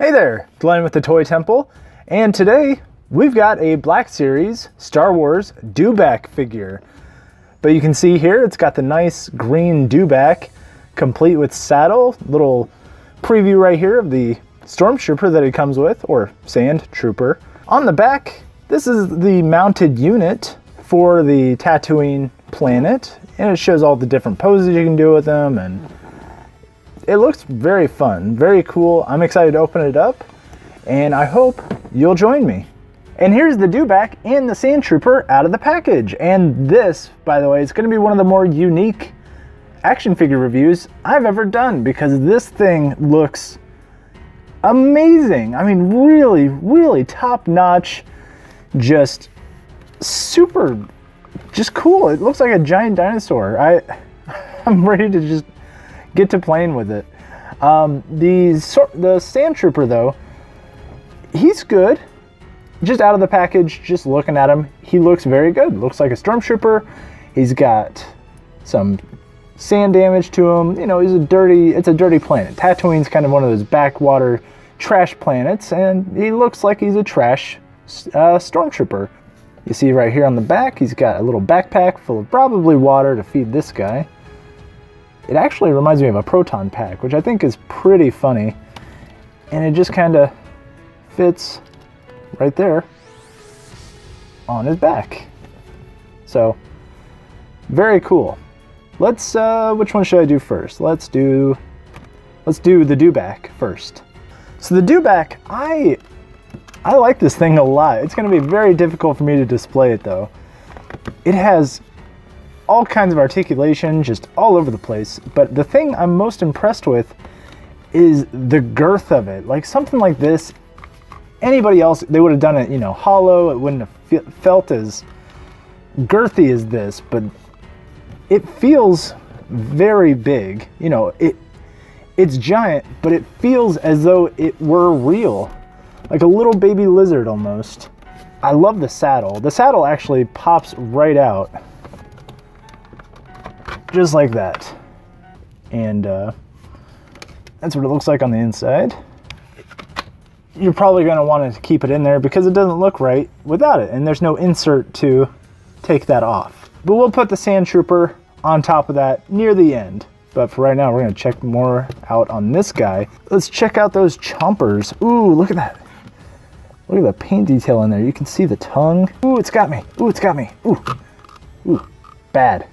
Hey there, Glenn with the Toy Temple, and today we've got a Black Series Star Wars Dewback figure. But you can see here it's got the nice green Dewback, complete with saddle. Little preview right here of the Stormtrooper that it comes with, or Sandtrooper. On the back, this is the mounted unit for the Tatooine planet, and it shows all the different poses you can do with them, and it looks very fun, very cool. I'm excited to open it up, and I hope you'll join me. And here's the Dewback and the Sandtrooper out of the package. And this, by the way, is going to be one of the more unique action figure reviews I've ever done, because this thing looks amazing. I mean, really, really top-notch, just super, just cool. It looks like a giant dinosaur. I'm ready to just get to playing with it. The Sandtrooper, though, he's good. Just out of the package, just looking at him, he looks very good. Looks like a Stormtrooper. He's got some sand damage to him. You know, it's a dirty planet. Tatooine's kind of one of those backwater trash planets, and he looks like he's a trash Stormtrooper. You see right here on the back, he's got a little backpack full of probably water to feed this guy. It actually reminds me of a proton pack, which I think is pretty funny. And it just kind of fits right there on his back. So, very cool. Let's, which one should I do first? Let's do the Dewback first. So the Dewback, I like this thing a lot. It's going to be very difficult for me to display it, though. It has all kinds of articulation just all over the place, but the thing I'm most impressed with is the girth of it. Like, something like this, anybody else, they would have done it, you know, hollow. It wouldn't have felt as girthy as this, but it feels very big. You know, it's giant, but it feels as though it were real, like a little baby lizard almost. I love the saddle. The saddle actually pops right out, just like that. And that's what it looks like on the inside. You're probably going to want to keep it in there because it doesn't look right without it, and there's no insert to take that off. But we'll put the Sandtrooper on top of that near the end. But for right now, we're going to check more out on this guy. Let's check out those chompers. Ooh, look at that. Look at the paint detail in there. You can see the tongue. Ooh, it's got me. Ooh, it's got me. Ooh, ooh, bad.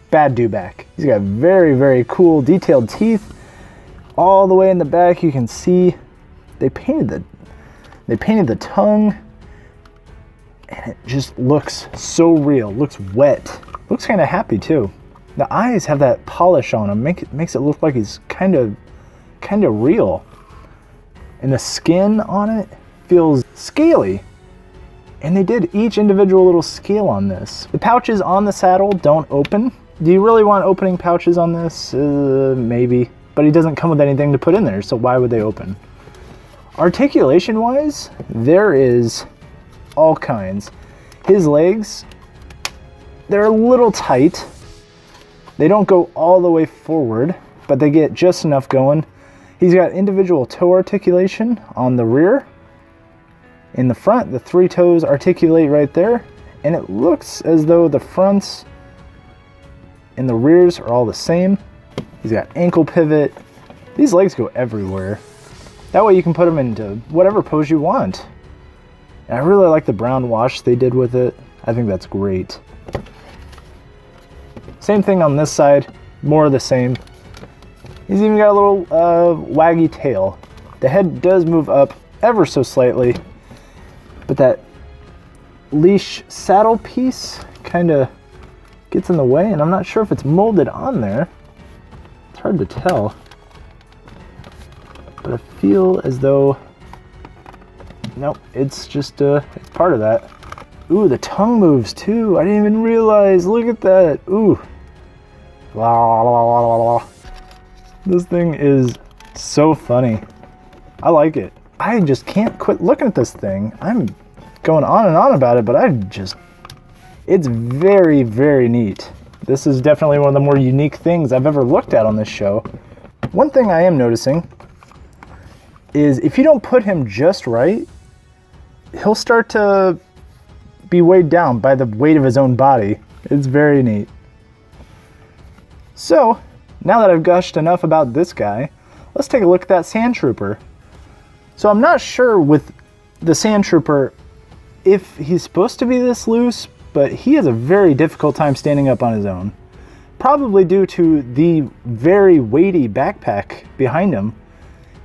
Bad Dewback. He's got very, very cool detailed teeth. All the way in the back, you can see they painted the tongue, and it just looks so real. Looks wet. Looks kind of happy too. The eyes have that polish on them. Makes it look like he's kind of real. And the skin on it feels scaly. And they did each individual little scale on this. The pouches on the saddle don't open. Do you really want opening pouches on this? Maybe. But he doesn't come with anything to put in there, so why would they open? Articulation-wise, there is all kinds. His legs, they're a little tight. They don't go all the way forward, but they get just enough going. He's got individual toe articulation on the rear. In the front, the 3 toes articulate right there, and it looks as though the fronts and the rears are all the same. He's got ankle pivot. These legs go everywhere. That way you can put them into whatever pose you want. And I really like the brown wash they did with it. I think that's great. Same thing on this side, more of the same. He's even got a little waggy tail. The head does move up ever so slightly, but that leash saddle piece kind of gets in the way, and I'm not sure if it's molded on there. It's hard to tell, but I feel as though, nope, it's just it's part of that. Ooh, the tongue moves too. I didn't even realize. Look at that. Ooh. This thing is so funny. I like it. I just can't quit looking at this thing. I'm going on and on about it, but it's very, very neat. This is definitely one of the more unique things I've ever looked at on this show. One thing I am noticing is if you don't put him just right, he'll start to be weighed down by the weight of his own body. It's very neat. So, now that I've gushed enough about this guy, let's take a look at that Sandtrooper. So I'm not sure with the Sandtrooper if he's supposed to be this loose, but he has a very difficult time standing up on his own. Probably due to the very weighty backpack behind him.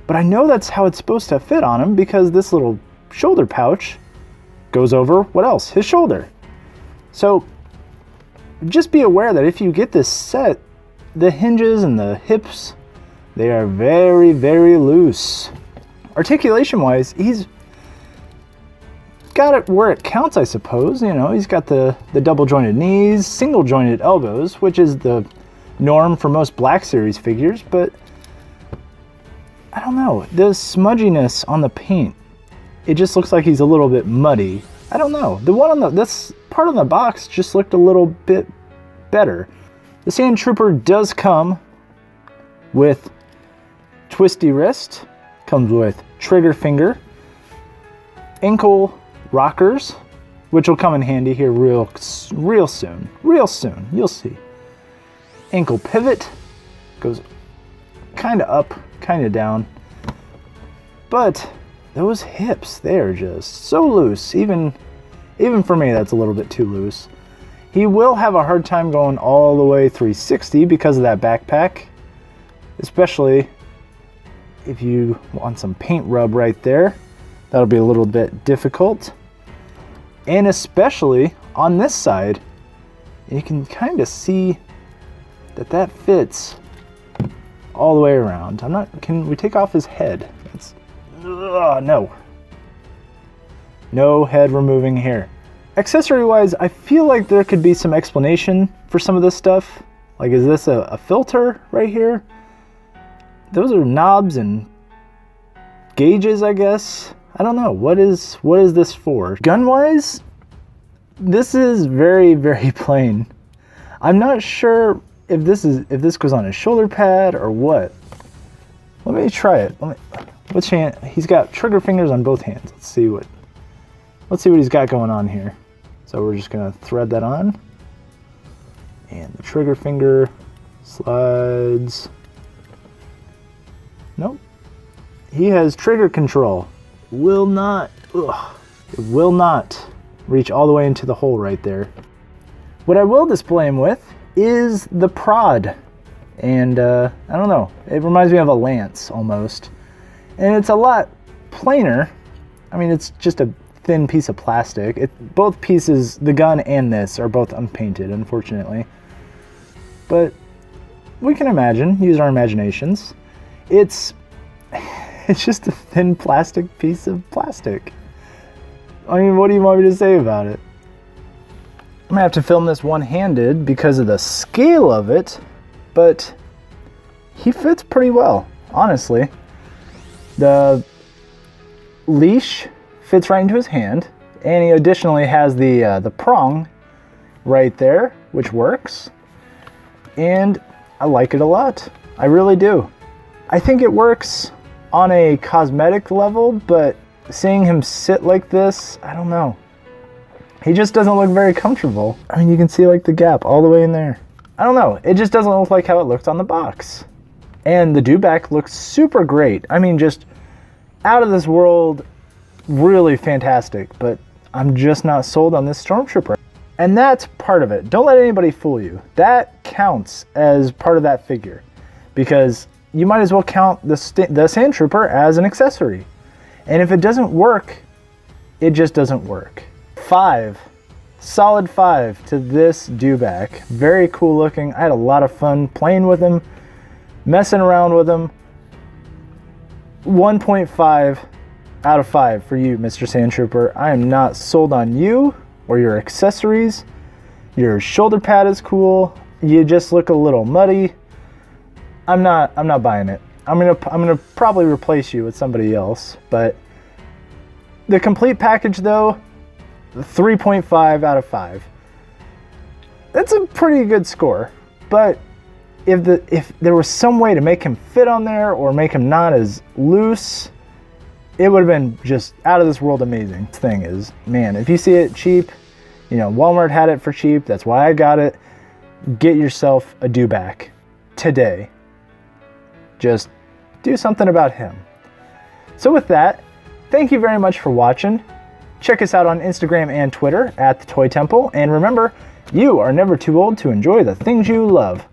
But I know that's how it's supposed to fit on him because this little shoulder pouch goes over, what else? His shoulder. So just be aware that if you get this set, the hinges and the hips, they are very, very loose. Articulation wise, he's got it where it counts, I suppose. You know, he's got the double jointed knees, single jointed elbows, which is the norm for most Black Series figures, but I don't know, the smudginess on the paint, it just looks like he's a little bit muddy. I don't know, the one on this part on the box just looked a little bit better. The Sandtrooper does come with twisty wrist, comes with trigger finger, ankle rockers, which will come in handy here real soon, you'll see. Ankle pivot, goes kind of up, kind of down, but those hips, they're just so loose, even for me that's a little bit too loose. He will have a hard time going all the way 360 because of that backpack, especially if you want some paint rub right there. That'll be a little bit difficult. And especially on this side, you can kind of see that fits all the way around. Can we take off his head? No. No head removing here. Accessory wise, I feel like there could be some explanation for some of this stuff. Like, is this a filter right here? Those are knobs and gauges, I guess. I don't know. What is this for? Gun wise, this is very, very plain. I'm not sure if this goes on his shoulder pad or what. Let me try it. Which hand? He's got trigger fingers on both hands. Let's see what he's got going on here. So we're just gonna thread that on, and the trigger finger slides. Nope. He has trigger control. It will not reach all the way into the hole right there. What I will display him with is the prod. And I don't know, it reminds me of a lance almost. And it's a lot plainer. I mean, it's just a thin piece of plastic. Both pieces, the gun and this, are both unpainted, unfortunately. But we can use our imaginations. It's just a thin plastic piece of plastic. I mean, what do you want me to say about it? I'm gonna have to film this one-handed because of the scale of it, but he fits pretty well, honestly. The leash fits right into his hand, and he additionally has the prong right there, which works, and I like it a lot. I really do. I think it works on a cosmetic level, but seeing him sit like this, I don't know. He just doesn't look very comfortable. I mean, you can see like the gap all the way in there. I don't know, it just doesn't look like how it looked on the box. And the Dewback looks super great. I mean, just out of this world, really fantastic, but I'm just not sold on this Stormtrooper. And that's part of it. Don't let anybody fool you. That counts as part of that figure, because you might as well count the Sandtrooper as an accessory. And if it doesn't work, it just doesn't work. 5, solid 5 to this Dewback. Very cool looking. I had a lot of fun playing with him, messing around with him. 1.5 out of 5 for you, Mr. Sandtrooper. I am not sold on you or your accessories. Your shoulder pad is cool. You just look a little muddy. I'm not buying it. I'm gonna probably replace you with somebody else. But the complete package though, 3.5 out of 5. That's a pretty good score. But if there was some way to make him fit on there or make him not as loose, it would have been just out of this world amazing. The thing is, man, if you see it cheap, you know, Walmart had it for cheap. That's why I got it. Get yourself a Dewback today. Just do something about him. So with that, thank you very much for watching. Check us out on Instagram and Twitter at The Toy Temple. And remember, you are never too old to enjoy the things you love.